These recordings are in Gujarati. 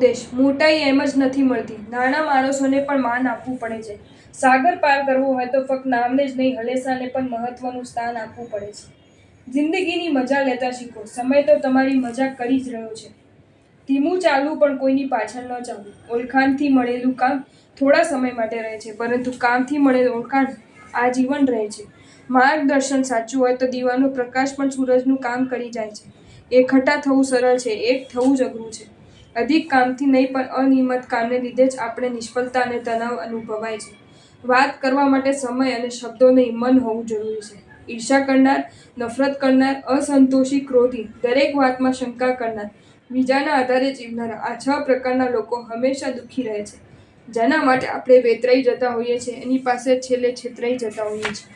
ઉપદેશ મોટાઈ એમ જ નથી મળતી, નાના માણસોને પણ માન આપવું પડે છે. સાગર પાર કરવો હોય તો ફક્ત નામને જ નહીં, હલેસાને પણ મહત્વનું સ્થાન આપવું પડે છે. જિંદગીની મજા લેતા શીખો. સમય તો તમારી મજા કરી જ રહ્યો છે. ધીમું ચાલવું પણ કોઈની પાછળ ન ચાલવું. ઓળખાણથી મળેલું કામ થોડા સમય માટે રહે છે, પરંતુ કામથી મળેલું ઓળખાણ આજીવન રહે છે. માર્ગદર્શન સાચું હોય તો દીવાનો પ્રકાશ પણ સૂરજનું કામ કરી જાય છે. એકઠા થવું સરળ છે, એક થવું જ અઘરું છે. અધિક કામથી નહીં, પણ અનિયમિત કામને લીધે જ આપણે નિષ્ફળતા અને તણાવ અનુભવાય છે. વાત કરવા માટે સમય અને શબ્દો નહીં, મન હોવું જરૂરી છે. ઈર્ષા કરનાર, નફરત કરનાર, અસંતોષી, ક્રોધી, દરેક વાતમાં શંકા કરનાર, બીજાના આધારે જીવનારા, આ 6 પ્રકારના લોકો હંમેશા દુઃખી રહે છે. જેના માટે આપણે વેતરાઈ જતા હોઈએ છીએ, એની પાસે છેલ્લે છેતરાઈ જતા હોઈએ છીએ.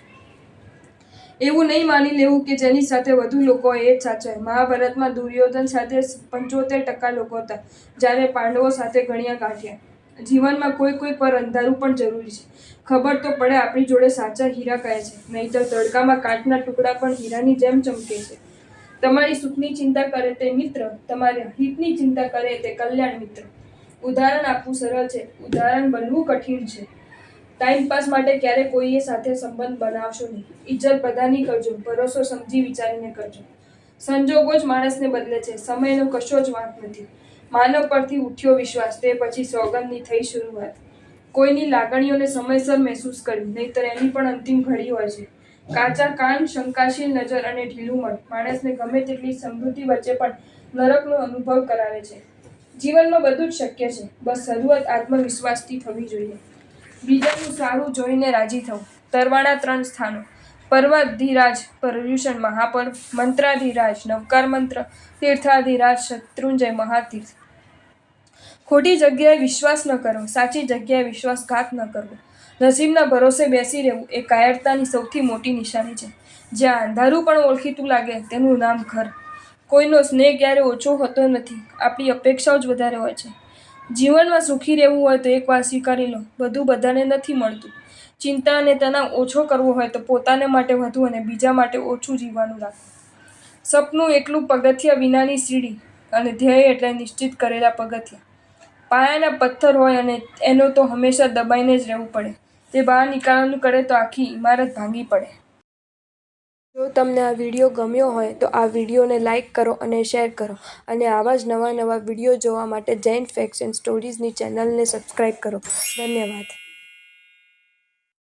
એવું નહીં માની લેવું કે જેની સાથે વધુ લોકો હોય એ જ સાચા હોય. મહાભારતમાં દુર્યોધન સાથે 75% લોકો હતા, જ્યારે પાંડવો સાથે ગણ્યા ગાંઠ્યા. જીવનમાં કોઈ પર અંધારું પણ જરૂરી છે. ખબર તો પડે આપણી જોડે સાચા હીરા કયા છે, નહીંતર તડકામાં કાચના ટુકડા પણ હીરાની જેમ ચમકે છે. તમારી સુખની ચિંતા કરે તે મિત્ર, તમારા હિતની ચિંતા કરે તે કલ્યાણ મિત્ર. ઉદાહરણ આપવું સરળ છે, ઉદાહરણ બનવું કઠિન છે. ટાઈમપાસ માટે ક્યારે કોઈએ સાથે સંબંધ બનાવશો નહીં. ઇજ્જત બધાની કરજો, ભરોસો સમજી વિચારીને કરજો. સંજોગો જ માણસને બદલે છે, સમયનો કશો જ વાંક નથી. માનવ પરથી ઉઠ્યો વિશ્વાસ, તે પછી સોગંદની થઈ શરૂઆત. કોઈની લાગણીઓને સમયસર મહેસૂસ કરવી, નહીંતર એની પણ અંતિમ ઘડી હોય છે. કાચા કાન, શંકાશીલ નજર અને ઢીલું મન માણસને ગમે તેટલી સમૃદ્ધિ વચ્ચે પણ નરકનો અનુભવ કરાવે છે. જીવનમાં બધું જ શક્ય છે, બસ શરૂઆત આત્મવિશ્વાસથી થવી જોઈએ. બીજાનું સારું જોઈને રાજી થવું. તરવાના 3 સ્થાનો: પર્વતાધિરાજ પર્યુષણ મહાપર્વ, મંત્રાધિરાજ નવકાર મંત્ર, તીર્થાધિરાજ શત્રુંજય મહાતીર્થ. ખોટી જગ્યાએ વિશ્વાસ ન કરવો, સાચી જગ્યાએ વિશ્વાસઘાત ન કરવો. નસીબના ભરોસે બેસી રહેવું એ કાયરતાની સૌથી મોટી નિશાની છે. જ્યાં અંધારું પણ ઓળખીતું લાગે, તેનું નામ ઘર. કોઈનો સ્નેહ ક્યારે ઓછો હોતો નથી, આપણી અપેક્ષાઓ જ વધારે હોય છે. જીવનમાં સુખી રહેવું હોય તો એક વાત સ્વીકારી લો, બધું બધાને નથી મળતું. ચિંતા અને તણાવ ઓછો કરવો હોય તો પોતાને માટે વધુ અને બીજા માટે ઓછું જીવવાનું રાખો. સપનું એટલું પગથિયા વિનાની સીડી, અને ધ્યેય એટલે નિશ્ચિત કરેલા પગથિયા. પાયાના પથ્થર હોય અને એનો તો હંમેશા દબાઈને જ રહેવું પડે. તે બહાર નીકળવાનું કરે તો આખી ઇમારત ભાંગી પડે. જો તમને આ વિડીયો ગમ્યો હોય તો આ વિડીયોને લાઇક કરો અને શેર કરો, અને આવા જ નવા વિડીયો જોવા માટે જૈન ફેક્ટ્સ એન્ડ સ્ટોરીઝની ચેનલને સબસ્ક્રાઇબ કરો. ધન્યવાદ.